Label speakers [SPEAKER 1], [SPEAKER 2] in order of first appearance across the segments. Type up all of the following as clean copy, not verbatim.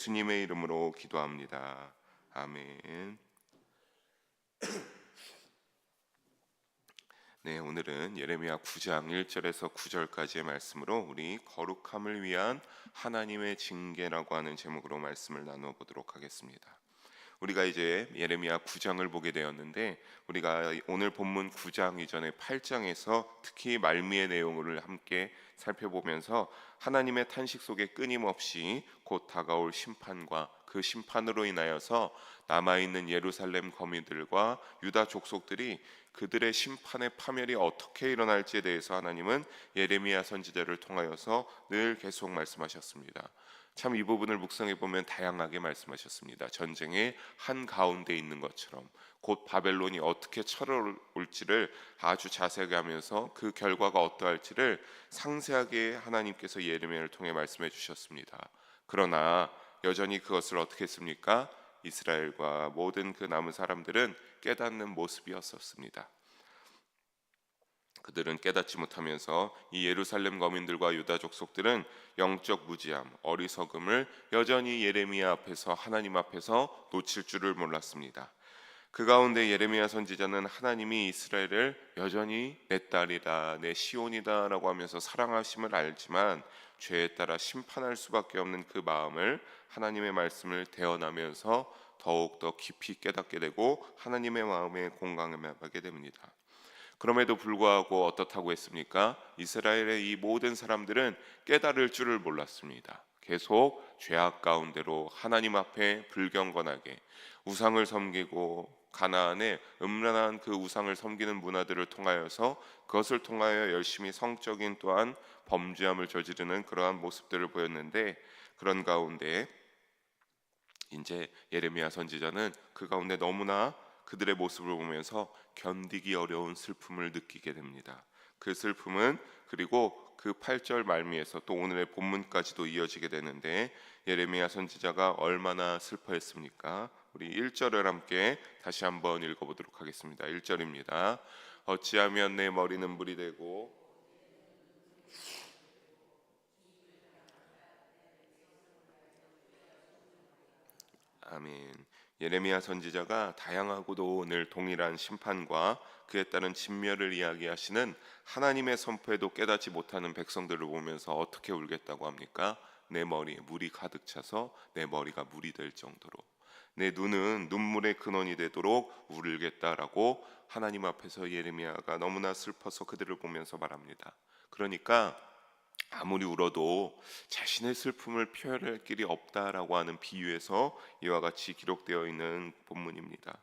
[SPEAKER 1] 주님의 이름으로 기도합니다. 아멘. 네, 오늘은 예레미야 9장 1절에서 9절까지의 말씀으로 우리 거룩함을 위한 하나님의 징계라고 하는 제목으로 말씀을 나누어 보도록 하겠습니다. 우리가 이제 예레미야 9장을 보게 되었는데, 우리가 오늘 본문 9장 이전에 8장에서 특히 말미의 내용을 함께 살펴보면서 하나님의 탄식 속에 끊임없이 곧 다가올 심판과 그 심판으로 인하여서 남아있는 예루살렘 거민들과 유다 족속들이 그들의 심판의 파멸이 어떻게 일어날지에 대해서 하나님은 예레미야 선지자를 통하여서 늘 계속 말씀하셨습니다. 참 이 부분을 묵상해 보면 다양하게 말씀하셨습니다. 전쟁의 한 가운데 있는 것처럼 곧 바벨론이 어떻게 쳐들어올지를 아주 자세하게 하면서 그 결과가 어떠할지를 상세하게 하나님께서 예레미야를 통해 말씀해 주셨습니다. 그러나 여전히 그것을 어떻게 했습니까? 이스라엘과 모든 그 남은 사람들은 깨닫는 모습이었었습니다. 그들은 깨닫지 못하면서 이 예루살렘 거민들과 유다 족속들은 영적 무지함, 어리석음을 여전히 예레미야 앞에서, 하나님 앞에서 놓칠 줄을 몰랐습니다. 그 가운데 예레미야 선지자는 하나님이 이스라엘을 여전히 내 딸이다, 내 시온이다 라고 하면서 사랑하심을 알지만 죄에 따라 심판할 수밖에 없는 그 마음을, 하나님의 말씀을 대언하면서 더욱더 깊이 깨닫게 되고 하나님의 마음에 공감하게 됩니다. 그럼에도 불구하고 어떻다고 했습니까? 이스라엘의 이 모든 사람들은 깨달을 줄을 몰랐습니다. 계속 죄악 가운데로 하나님 앞에 불경건하게 우상을 섬기고 가나안의 음란한 그 우상을 섬기는 문화들을 통하여서 그것을 통하여 열심히 성적인 또한 범죄함을 저지르는 그러한 모습들을 보였는데, 그런 가운데 이제 예레미야 선지자는 그 가운데 너무나 그들의 모습을 보면서 견디기 어려운 슬픔을 느끼게 됩니다. 그 슬픔은 그리고 그 8절 말미에서 또 오늘의 본문까지도 이어지게 되는데, 예레미야 선지자가 얼마나 슬퍼했습니까? 우리 1절을 함께 다시 한번 읽어보도록 하겠습니다. 1절입니다. 어찌하면 내 머리는 물이 되고 아멘. 예레미야 선지자가 다양하고도 늘 동일한 심판과 그에 따른 진멸을 이야기하시는 하나님의 선포에도 깨닫지 못하는 백성들을 보면서 어떻게 울겠다고 합니까? 내 머리에 물이 가득 차서 내 머리가 물이 될 정도로, 내 눈은 눈물의 근원이 되도록 울겠다라고 하나님 앞에서 예레미야가 너무나 슬퍼서 그들을 보면서 말합니다. 그러니까 아무리 울어도 자신의 슬픔을 표현할 길이 없다라고 하는 비유에서 이와 같이 기록되어 있는 본문입니다.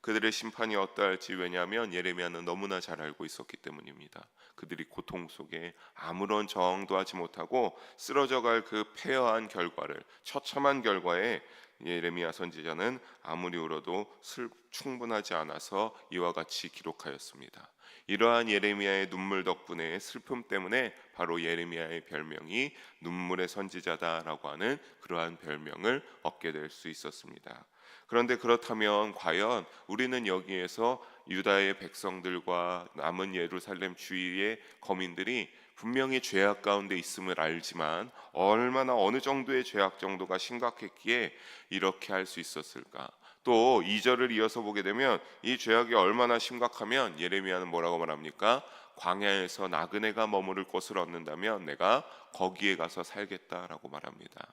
[SPEAKER 1] 그들의 심판이 어떠할지, 왜냐하면 예레미야는 너무나 잘 알고 있었기 때문입니다. 그들이 고통 속에 아무런 저항도 하지 못하고 쓰러져갈 그 폐허한 결과를, 처참한 결과에 예레미야 선지자는 아무리 울어도 충분하지 않아서 이와 같이 기록하였습니다. 이러한 예레미야의 눈물 덕분에, 슬픔 때문에 바로 예레미야의 별명이 눈물의 선지자다라고 하는 그러한 별명을 얻게 될 수 있었습니다. 그런데 그렇다면 과연 우리는 여기에서 유다의 백성들과 남은 예루살렘 주위의 거민들이 분명히 죄악 가운데 있음을 알지만 얼마나 어느 정도의 죄악 정도가 심각했기에 이렇게 할 수 있었을까? 또 2절을 이어서 보게 되면 이 죄악이 얼마나 심각하면 예레미야는 뭐라고 말합니까? 광야에서 나그네가 머무를 곳을 얻는다면 내가 거기에 가서 살겠다라고 말합니다.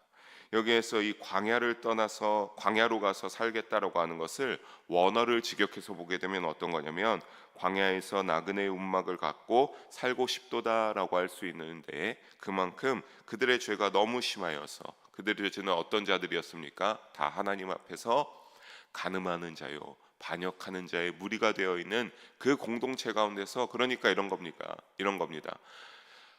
[SPEAKER 1] 여기에서 이 광야를 떠나서 광야로 가서 살겠다라고 하는 것을 원어를 직역해서 보게 되면 어떤 거냐면, 광야에서 나그네의 움막을 갖고 살고 싶도다라고 할 수 있는데, 그만큼 그들의 죄가 너무 심하여서, 그들의 죄는 어떤 자들이었습니까? 다 하나님 앞에서 간음하는 자요, 반역하는 자의 무리가 되어 있는 그 공동체 가운데서, 그러니까 이런 겁니다.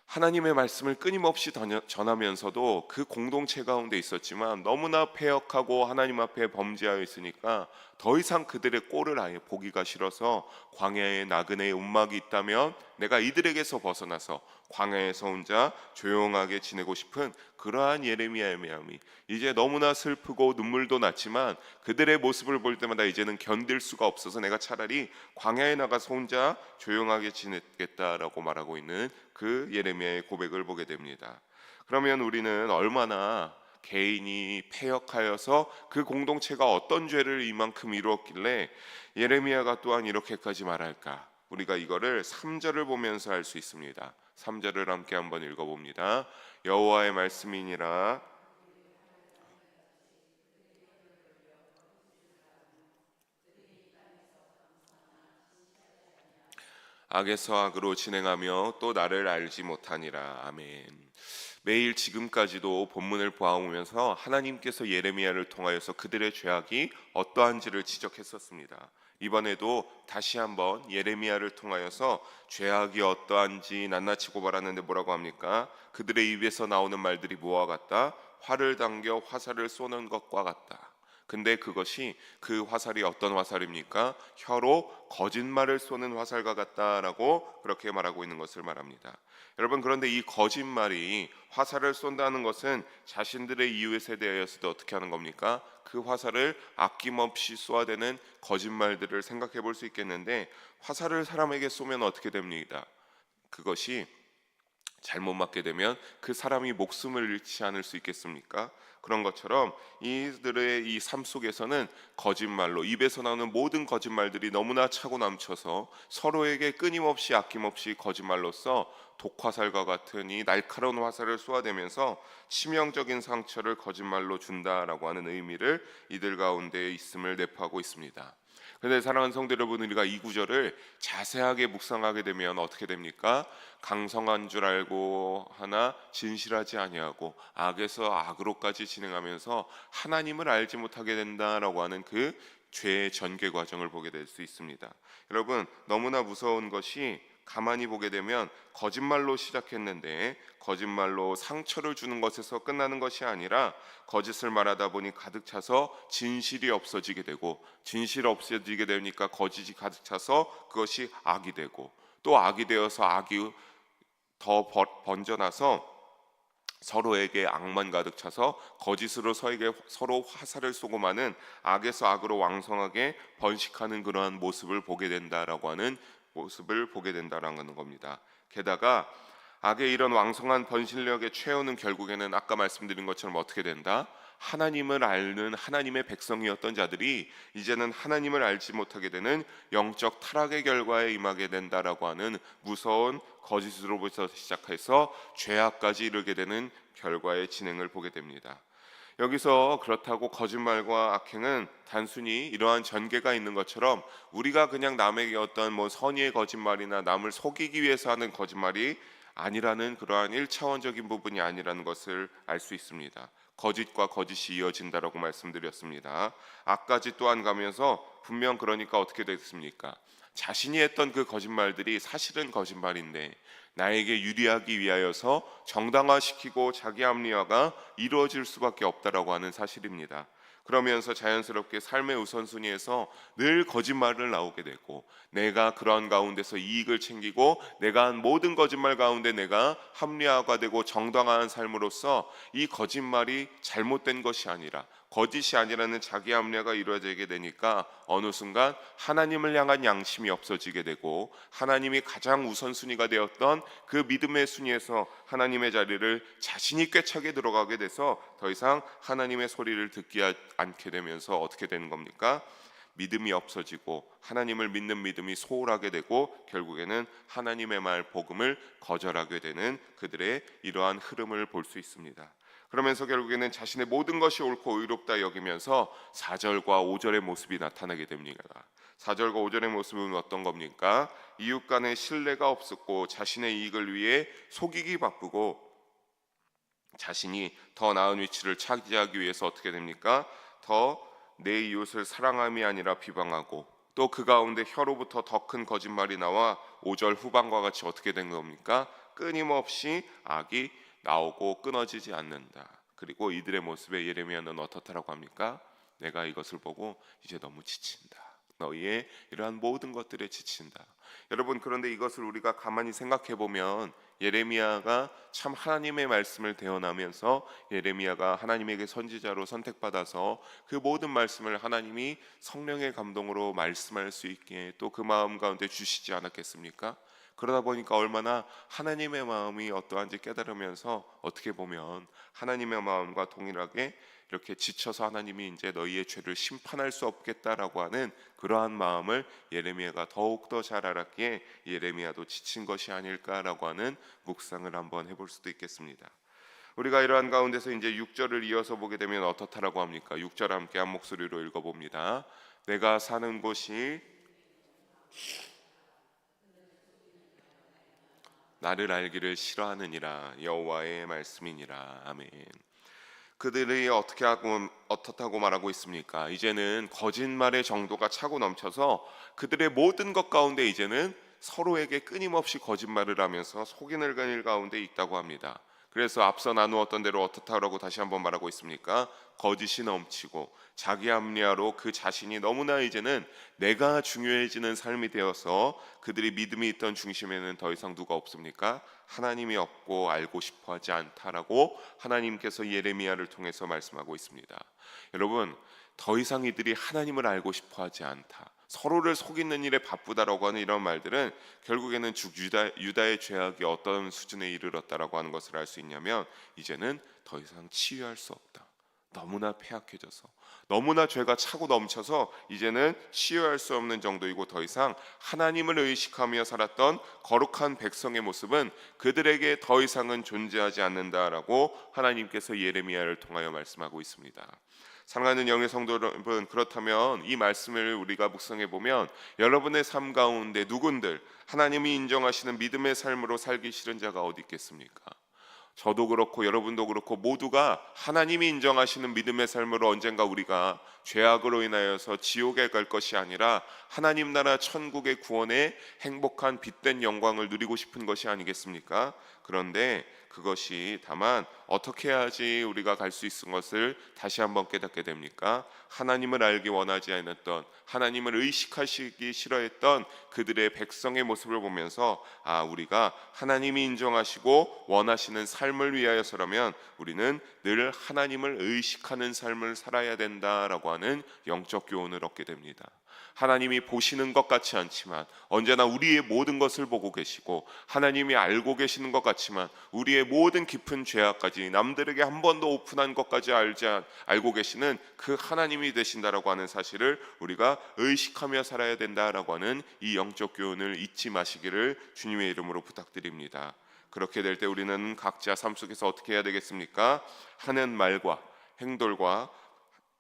[SPEAKER 1] 하나님의 말씀을 끊임없이 전하면서도 그 공동체 가운데 있었지만 너무나 패역하고 하나님 앞에 범죄하여 있으니까 더 이상 그들의 꼴을 아예 보기가 싫어서 광야에 나그네의 움막이 있다면 내가 이들에게서 벗어나서 광야에서 혼자 조용하게 지내고 싶은 그러한 예레미야의 마음이 이제 너무나 슬프고 눈물도 났지만, 그들의 모습을 볼 때마다 이제는 견딜 수가 없어서 내가 차라리 광야에 나가서 혼자 조용하게 지내겠다라고 말하고 있는 그 예레미야의 고백을 보게 됩니다. 그러면 우리는 얼마나 개인이 패역하여서 그 공동체가 어떤 죄를 이만큼 이루었길래 예레미야가 또한 이렇게까지 말할까? 우리가 이거를 3절을 보면서 알 수 있습니다. 3절을 함께 한번 읽어봅니다. 여호와의 말씀이니라. 악에서 악으로 진행하며 또 나를 알지 못하니라. 아멘. 매일 지금까지도 본문을 보아오면서 하나님께서 예레미야를 통하여서 그들의 죄악이 어떠한지를 지적했었습니다. 이번에도 다시 한번 예레미야를 통하여서 죄악이 어떠한지 낱낱이 고발하는데 뭐라고 합니까? 그들의 입에서 나오는 말들이 뭐와 같다? 활을 당겨 화살을 쏘는 것과 같다. 근데 그것이 그 화살이 어떤 화살입니까? 혀로 거짓말을 쏘는 화살과 같다라고 그렇게 말하고 있는 것을 말합니다. 여러분, 그런데 이 거짓말이 화살을 쏜다는 것은 자신들의 이웃에 대하여서도 어떻게 하는 겁니까? 그 화살을 아낌없이 쏘아대는 거짓말들을 생각해 볼 수 있겠는데, 화살을 사람에게 쏘면 어떻게 됩니까? 그것이 잘못 맞게 되면 그 사람이 목숨을 잃지 않을 수 있겠습니까? 그런 것처럼 이들의 이 삶 속에서는 거짓말로, 입에서 나오는 모든 거짓말들이 너무나 차고 넘쳐서 서로에게 끊임없이 아낌없이 거짓말로써 독화살과 같은 이 날카로운 화살을 쏘아대면서 치명적인 상처를 거짓말로 준다라고 하는 의미를 이들 가운데 있음을 내포하고 있습니다. 그런데 사랑하는 성도 여러분, 우리가 이 구절을 자세하게 묵상하게 되면 어떻게 됩니까? 강성한 줄 알고 하나 진실하지 아니하고 악에서 악으로까지 진행하면서 하나님을 알지 못하게 된다라고 하는 그 죄의 전개 과정을 보게 될 수 있습니다. 여러분, 너무나 무서운 것이 가만히 보게 되면 거짓말로 시작했는데 거짓말로 상처를 주는 것에서 끝나는 것이 아니라 거짓을 말하다 보니 가득 차서 진실이 없어지게 되고, 진실 없어지게 되니까 거짓이 가득 차서 그것이 악이 되고, 또 악이 되어서 악이 더 번져나서 서로에게 악만 가득 차서 거짓으로 서로 화살을 쏘고 마는 악에서 악으로 왕성하게 번식하는 그러한 모습을 보게 된다라고 하는 모습을 보게 된다라는 겁니다. 게다가 악의 이런 왕성한 번식력의 최후는 결국에는 아까 말씀드린 것처럼 어떻게 된다? 하나님을 아는 하나님의 백성이었던 자들이 이제는 하나님을 알지 못하게 되는 영적 타락의 결과에 임하게 된다라고 하는 무서운 거짓으로부터 시작해서 죄악까지 이르게 되는 결과의 진행을 보게 됩니다. 여기서 그렇다고 거짓말과 악행은 단순히 이러한 전개가 있는 것처럼 우리가 그냥 남에게 어떤 선의의 거짓말이나 남을 속이기 위해서 하는 거짓말이 아니라는, 그러한 1차원적인 부분이 아니라는 것을 알 수 있습니다. 거짓과 거짓이 이어진다라고 말씀드렸습니다. 악까지 또한 가면서 분명, 그러니까 어떻게 됐습니까? 자신이 했던 그 거짓말들이 사실은 거짓말인데 나에게 유리하기 위하여서 정당화시키고 자기 합리화가 이루어질 수밖에 없다라고 하는 사실입니다. 그러면서 자연스럽게 삶의 우선순위에서 늘 거짓말을 나오게 되고, 내가 그런 가운데서 이익을 챙기고 내가 한 모든 거짓말 가운데 내가 합리화가 되고 정당화한 삶으로써 이 거짓말이 잘못된 것이 아니라, 거짓이 아니라는 자기 합리화가 이루어지게 되니까 어느 순간 하나님을 향한 양심이 없어지게 되고, 하나님이 가장 우선순위가 되었던 그 믿음의 순위에서 하나님의 자리를 자신이 꿰차게 들어가게 돼서 더 이상 하나님의 소리를 듣지 않게 되면서 어떻게 되는 겁니까? 믿음이 없어지고 하나님을 믿는 믿음이 소홀하게 되고 결국에는 하나님의 말 복음을 거절하게 되는 그들의 이러한 흐름을 볼 수 있습니다. 그러면서 결국에는 자신의 모든 것이 옳고 의롭다 여기면서 4절과 5절의 모습이 나타나게 됩니다. 4절과 5절의 모습은 어떤 겁니까? 이웃 간의 신뢰가 없었고 자신의 이익을 위해 속이기 바쁘고 자신이 더 나은 위치를 차지하기 위해서 어떻게 됩니까? 더 내 이웃을 사랑함이 아니라 비방하고, 또 그 가운데 혀로부터 더 큰 거짓말이 나와 5절 후반과 같이 어떻게 된 겁니까? 끊임없이 악이 나오고 끊어지지 않는다. 그리고 이들의 모습에 예레미야는 어떻다라고 합니까? 내가 이것을 보고 이제 너무 지친다. 너희의 이러한 모든 것들에 지친다. 여러분, 그런데 이것을 우리가 가만히 생각해 보면 예레미야가 참 하나님의 말씀을 대언하면서, 예레미야가 하나님에게 선지자로 선택받아서 그 모든 말씀을 하나님이 성령의 감동으로 말씀할 수 있게 또 그 마음 가운데 주시지 않았겠습니까? 그러다 보니까 얼마나 하나님의 마음이 어떠한지 깨달으면서 어떻게 보면 하나님의 마음과 동일하게 이렇게 지쳐서 하나님이 이제 너희의 죄를 심판할 수 없겠다라고 하는 그러한 마음을 예레미야가 더욱더 잘 알았기에 예레미야도 지친 것이 아닐까라고 하는 묵상을 한번 해볼 수도 있겠습니다. 우리가 이러한 가운데서 이제 6절을 이어서 보게 되면 어떻다라고 합니까? 6절 함께 한 목소리로 읽어봅니다. 내가 사는 곳이 나를 알기를 싫어하느니라. 여호와의 말씀이니라. 아멘. 그들이 어떻게 하고 어떻다고 말하고 있습니까? 이제는 거짓말의 정도가 차고 넘쳐서 그들의 모든 것 가운데 이제는 서로에게 끊임없이 거짓말을 하면서 속이는 일 가운데 있다고 합니다. 그래서 앞서 나누었던 대로 어떻다라고 다시 한번 말하고 있습니까? 거짓이 넘치고 자기 합리화로 그 자신이 너무나 이제는 내가 중요해지는 삶이 되어서 그들이 믿음이 있던 중심에는 더 이상 누가 없습니까? 하나님이 없고 알고 싶어하지 않다라고 하나님께서 예레미야를 통해서 말씀하고 있습니다. 여러분, 더 이상 이들이 하나님을 알고 싶어하지 않다, 서로를 속이는 일에 바쁘다라고 하는 이런 말들은 결국에는 유다의 죄악이 어떤 수준에 이르렀다라고 하는 것을 알 수 있냐면, 이제는 더 이상 치유할 수 없다. 너무나 폐악해져서, 너무나 죄가 차고 넘쳐서 이제는 치유할 수 없는 정도이고, 더 이상 하나님을 의식하며 살았던 거룩한 백성의 모습은 그들에게 더 이상은 존재하지 않는다라고 하나님께서 예레미야를 통하여 말씀하고 있습니다. 사랑하는 영의 성도 여러분, 그렇다면 이 말씀을 우리가 묵상해 보면 여러분의 삶 가운데 누군들 하나님이 인정하시는 믿음의 삶으로 살기 싫은 자가 어디 있겠습니까? 저도 그렇고 여러분도 그렇고 모두가 하나님이 인정하시는 믿음의 삶으로 언젠가 우리가 죄악으로 인하여서 지옥에 갈 것이 아니라 하나님 나라 천국의 구원의 행복한 빛된 영광을 누리고 싶은 것이 아니겠습니까? 그런데 그것이 다만 어떻게 해야지 우리가 갈 수 있는 것을 다시 한번 깨닫게 됩니까? 하나님을 알기 원하지 않았던, 하나님을 의식하시기 싫어했던 그들의 백성의 모습을 보면서 우리가 하나님이 인정하시고 원하시는 삶을 위하여서라면 우리는 늘 하나님을 의식하는 삶을 살아야 된다라고 하는 영적 교훈을 얻게 됩니다. 하나님이 보시는 것 같지 않지만 언제나 우리의 모든 것을 보고 계시고, 하나님이 알고 계시는 것 같지만 우리의 모든 깊은 죄악까지 남들에게 한 번도 오픈한 것까지 알고 계시는 그 하나님이 되신다라고 하는 사실을 우리가 의식하며 살아야 된다라고 하는 이 영적 교훈을 잊지 마시기를 주님의 이름으로 부탁드립니다. 그렇게 될 때 우리는 각자 삶 속에서 어떻게 해야 되겠습니까? 하는 말과 행동과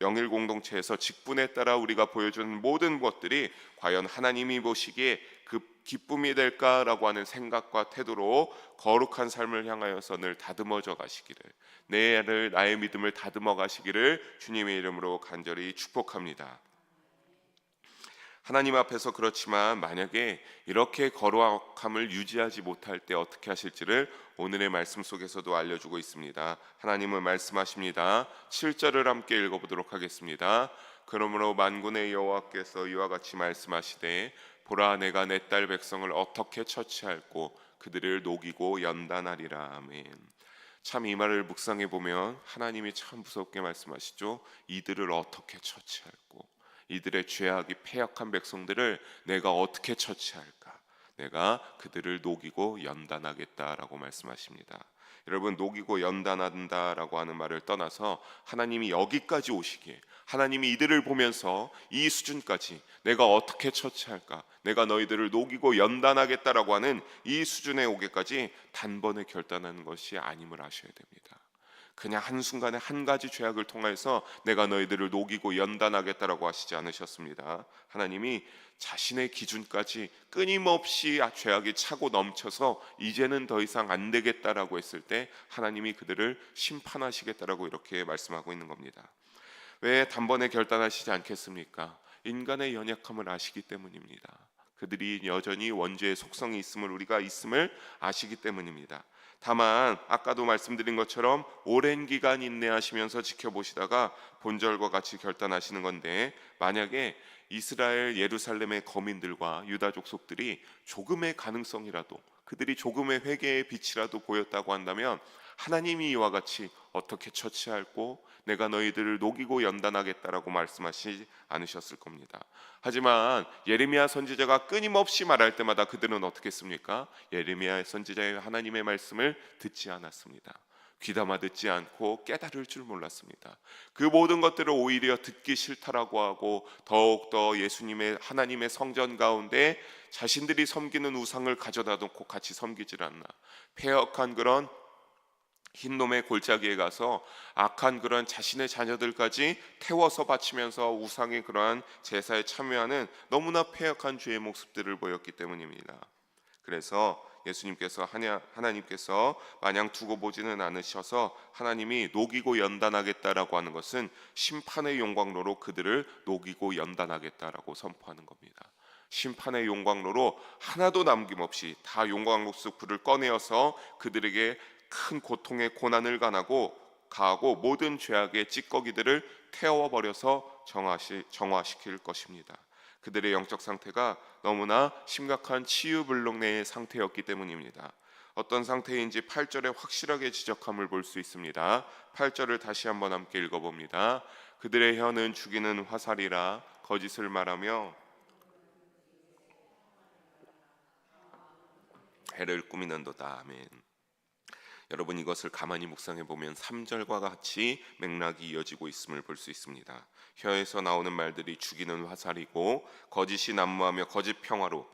[SPEAKER 1] 영일 공동체에서 직분에 따라 우리가 보여주는 모든 것들이 과연 하나님이 보시기에 그 기쁨이 될까라고 하는 생각과 태도로 거룩한 삶을 향하여서 늘 다듬어져 가시기를, 나의 믿음을 다듬어 가시기를 주님의 이름으로 간절히 축복합니다. 하나님 앞에서 그렇지만 만약에 이렇게 거룩함을 유지하지 못할 때 어떻게 하실지를 오늘의 말씀 속에서도 알려주고 있습니다. 하나님은 말씀하십니다. 7절을 함께 읽어보도록 하겠습니다. 그러므로 만군의 여호와께서 이와 같이 말씀하시되, 보라, 내가 내 딸 백성을 어떻게 처치할꼬 그들을 녹이고 연단하리라. 아멘. 참 이 말을 묵상해 보면 하나님이 참 무섭게 말씀하시죠. 이들을 어떻게 처치할꼬, 이들의 죄악이 패역한 백성들을 내가 어떻게 처치할까? 내가 그들을 녹이고 연단하겠다라고 말씀하십니다. 여러분, 녹이고 연단한다라고 하는 말을 떠나서 하나님이 여기까지 오시기에, 하나님이 이들을 보면서 이 수준까지 내가 어떻게 처치할까, 내가 너희들을 녹이고 연단하겠다라고 하는 이 수준에 오기까지 단번에 결단하는 것이 아님을 아셔야 됩니다. 그냥 한순간에 한 가지 죄악을 통해서 내가 너희들을 녹이고 연단하겠다라고 하시지 않으셨습니다. 하나님이 자신의 기준까지 끊임없이 죄악이 차고 넘쳐서 이제는 더 이상 안 되겠다라고 했을 때 하나님이 그들을 심판하시겠다라고 이렇게 말씀하고 있는 겁니다. 왜 단번에 결단하시지 않겠습니까? 인간의 연약함을 아시기 때문입니다. 그들이 여전히 원죄의 속성이 있음을 아시기 때문입니다. 다만 아까도 말씀드린 것처럼 오랜 기간 인내하시면서 지켜보시다가 본절과 같이 결단하시는 건데, 만약에 이스라엘 예루살렘의 거민들과 유다 족속들이 조금의 가능성이라도, 그들이 조금의 회개의 빛이라도 보였다고 한다면 하나님이 이와 같이 어떻게 처치할고 내가 너희들을 녹이고 연단하겠다라고 말씀하시지 않으셨을 겁니다. 하지만 예레미야 선지자가 끊임없이 말할 때마다 그들은 어떻게 했습니까? 예레미야 선지자의 하나님의 말씀을 듣지 않았습니다. 귀담아 듣지 않고 깨달을 줄 몰랐습니다. 그 모든 것들을 오히려 듣기 싫다라고 하고 더욱더 예수님의 하나님의 성전 가운데 자신들이 섬기는 우상을 가져다 놓고 같이 섬기질 않나, 폐역한 그런 흰놈의 골짜기에 가서 악한 그런 자신의 자녀들까지 태워서 바치면서 우상의 그러한 제사에 참여하는 너무나 폐역한 죄의 모습들을 보였기 때문입니다. 그래서 예수님께서 하나님께서 마냥 두고 보지는 않으셔서 하나님이 녹이고 연단하겠다라고 하는 것은 심판의 영광로로 그들을 녹이고 연단하겠다라고 선포하는 겁니다. 심판의 용광로로 하나도 남김없이 다 용광로수 불을 꺼내어서 그들에게 큰 고통의 고난을 가하고 모든 죄악의 찌꺼기들을 태워버려서 정화시킬 것입니다. 그들의 영적 상태가 너무나 심각한 치유불능의 상태였기 때문입니다. 어떤 상태인지 8절에 확실하게 지적함을 볼 수 있습니다. 8절을 다시 한번 함께 읽어봅니다. 그들의 혀는 죽이는 화살이라 거짓을 말하며 해를 꾸미는도다. 아멘. 여러분, 이것을 가만히 묵상해 보면 3절과 같이 맥락이 이어지고 있음을 볼 수 있습니다. 혀에서 나오는 말들이 죽이는 화살이고 거짓이 난무하며 거짓 평화로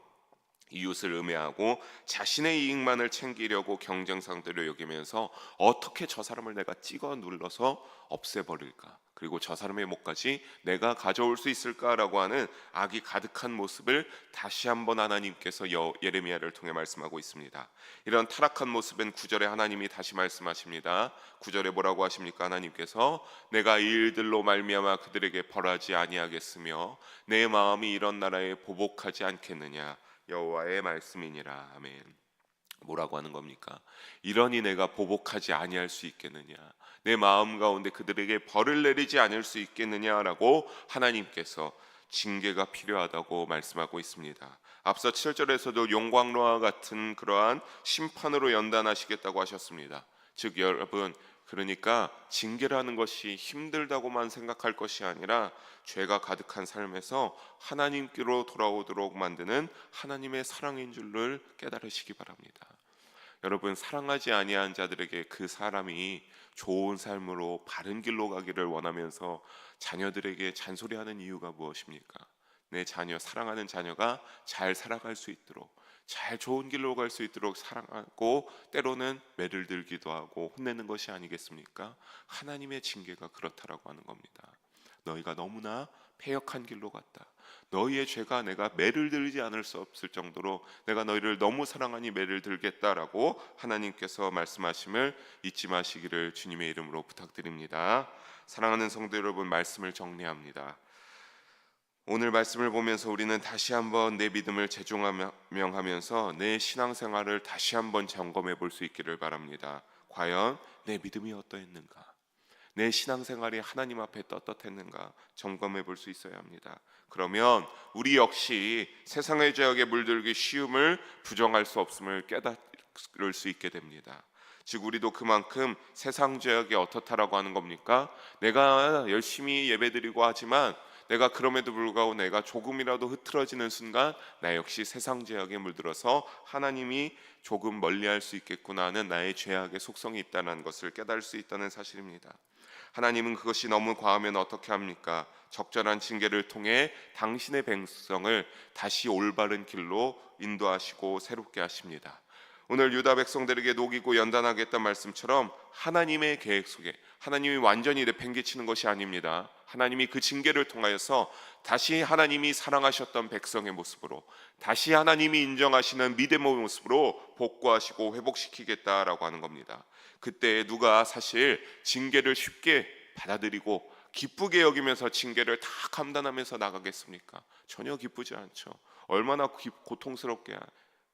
[SPEAKER 1] 이웃을 음해하고 자신의 이익만을 챙기려고 경쟁 상대로 여기면서 어떻게 저 사람을 내가 찍어 눌러서 없애버릴까, 그리고 저 사람의 목까지 내가 가져올 수 있을까라고 하는 악이 가득한 모습을 다시 한번 하나님께서 예레미야를 통해 말씀하고 있습니다. 이런 타락한 모습은 9절에 하나님이 다시 말씀하십니다. 9절에 뭐라고 하십니까? 하나님께서 내가 이 일들로 말미암아 그들에게 벌하지 아니하겠으며 내 마음이 이런 나라에 보복하지 않겠느냐, 여호와의 말씀이니라. 아멘. 뭐라고 하는 겁니까? 이러니 내가 보복하지 아니할 수 있겠느냐, 내 마음 가운데 그들에게 벌을 내리지 않을 수 있겠느냐라고 하나님께서 징계가 필요하다고 말씀하고 있습니다. 앞서 7절에서도 용광로와 같은 그러한 심판으로 연단하시겠다고 하셨습니다. 즉 여러분, 그러니까 징계라는 것이 힘들다고만 생각할 것이 아니라 죄가 가득한 삶에서 하나님께로 돌아오도록 만드는 하나님의 사랑인 줄을 깨달으시기 바랍니다. 여러분, 사랑하지 아니한 자들에게 그 사람이 좋은 삶으로 바른 길로 가기를 원하면서 자녀들에게 잔소리하는 이유가 무엇입니까? 내 자녀, 사랑하는 자녀가 잘 살아갈 수 있도록, 잘 좋은 길로 갈 수 있도록 사랑하고 때로는 매를 들기도 하고 혼내는 것이 아니겠습니까? 하나님의 징계가 그렇다라고 하는 겁니다. 너희가 너무나 패역한 길로 갔다. 너희의 죄가 내가 매를 들지 않을 수 없을 정도로 내가 너희를 너무 사랑하니 매를 들겠다라고 하나님께서 말씀하심을 잊지 마시기를 주님의 이름으로 부탁드립니다. 사랑하는 성도 여러분, 말씀을 정리합니다. 오늘 말씀을 보면서 우리는 다시 한번 내 믿음을 재조명하면서 내 신앙생활을 다시 한번 점검해 볼 수 있기를 바랍니다. 과연 내 믿음이 어떠했는가? 내 신앙생활이 하나님 앞에 떳떳했는가 점검해 볼 수 있어야 합니다. 그러면 우리 역시 세상의 죄악에 물들기 쉬움을 부정할 수 없음을 깨달을 수 있게 됩니다. 즉 우리도 그만큼 세상 죄악이 어떻다라고 하는 겁니까? 내가 열심히 예배드리고 하지만 내가 그럼에도 불구하고 내가 조금이라도 흐트러지는 순간 나 역시 세상 죄악에 물들어서 하나님이 조금 멀리할 수 있겠구나 하는 나의 죄악의 속성이 있다는 것을 깨달을 수 있다는 사실입니다. 하나님은 그것이 너무 과하면 어떻게 합니까? 적절한 징계를 통해 당신의 백성을 다시 올바른 길로 인도하시고 새롭게 하십니다. 오늘 유다 백성들에게 녹이고 연단하겠다는 말씀처럼 하나님의 계획 속에 하나님이 완전히 내팽개치는 것이 아닙니다. 하나님이 그 징계를 통하여서 다시 하나님이 사랑하셨던 백성의 모습으로, 다시 하나님이 인정하시는 믿음의 모습으로 복구하시고 회복시키겠다라고 하는 겁니다. 그때 누가 사실 징계를 쉽게 받아들이고 기쁘게 여기면서 징계를 다 감당하면서 나가겠습니까? 전혀 기쁘지 않죠. 얼마나 고통스럽게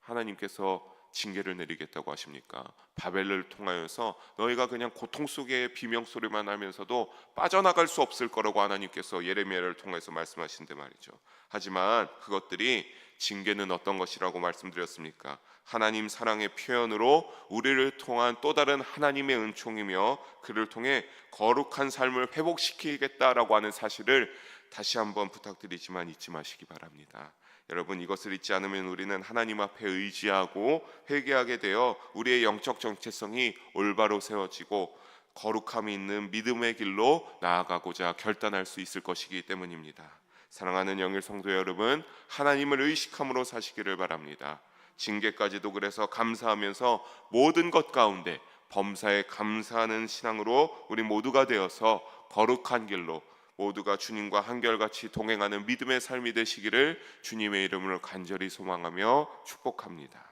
[SPEAKER 1] 하나님께서 징계를 내리겠다고 하십니까? 바벨을 통하여서 너희가 그냥 고통 속에 비명소리만 하면서도 빠져나갈 수 없을 거라고 하나님께서 예레미야를 통해서 말씀하신데 말이죠. 하지만 그것들이 징계는 어떤 것이라고 말씀드렸습니까? 하나님 사랑의 표현으로 우리를 통한 또 다른 하나님의 은총이며 그를 통해 거룩한 삶을 회복시키겠다라고 하는 사실을 다시 한번 부탁드리지만 잊지 마시기 바랍니다. 여러분, 이것을 잊지 않으면 우리는 하나님 앞에 의지하고 회개하게 되어 우리의 영적 정체성이 올바로 세워지고 거룩함이 있는 믿음의 길로 나아가고자 결단할 수 있을 것이기 때문입니다. 사랑하는 영일 성도 여러분, 하나님을 의식함으로 사시기를 바랍니다. 징계까지도 그래서 감사하면서 모든 것 가운데 범사에 감사하는 신앙으로 우리 모두가 되어서 거룩한 길로 모두가 주님과 한결같이 동행하는 믿음의 삶이 되시기를 주님의 이름으로 간절히 소망하며 축복합니다.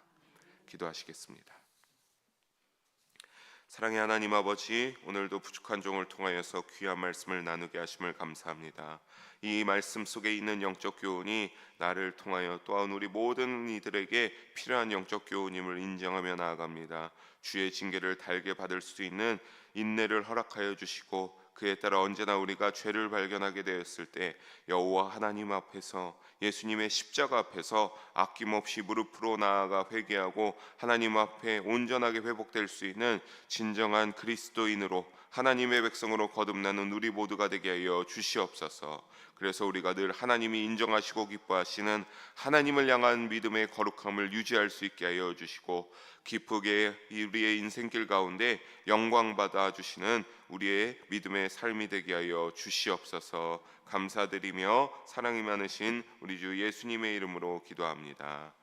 [SPEAKER 1] 기도하시겠습니다. 사랑의 하나님 아버지, 오늘도 부족한 종을 통하여서 귀한 말씀을 나누게 하심을 감사합니다. 이 말씀 속에 있는 영적 교훈이 나를 통하여 또한 우리 모든 이들에게 필요한 영적 교훈임을 인정하며 나아갑니다. 주의 징계를 달게 받을 수 있는 인내를 허락하여 주시고 그에 따라 언제나 우리가 죄를 발견하게 되었을 때 여호와 하나님 앞에서 예수님의 십자가 앞에서 아낌없이 무릎으로 나아가 회개하고 하나님 앞에 온전하게 회복될 수 있는 진정한 그리스도인으로 하나님의 백성으로 거듭나는 우리 모두가 되게 하여 주시옵소서. 그래서 우리가 늘 하나님이 인정하시고 기뻐하시는 하나님을 향한 믿음의 거룩함을 유지할 수 있게 하여 주시고 기쁘게 우리의 인생길 가운데 영광 받아 주시는 우리의 믿음의 삶이 되게 하여 주시옵소서. 감사드리며 사랑이 많으신 우리 주 예수님의 이름으로 기도합니다.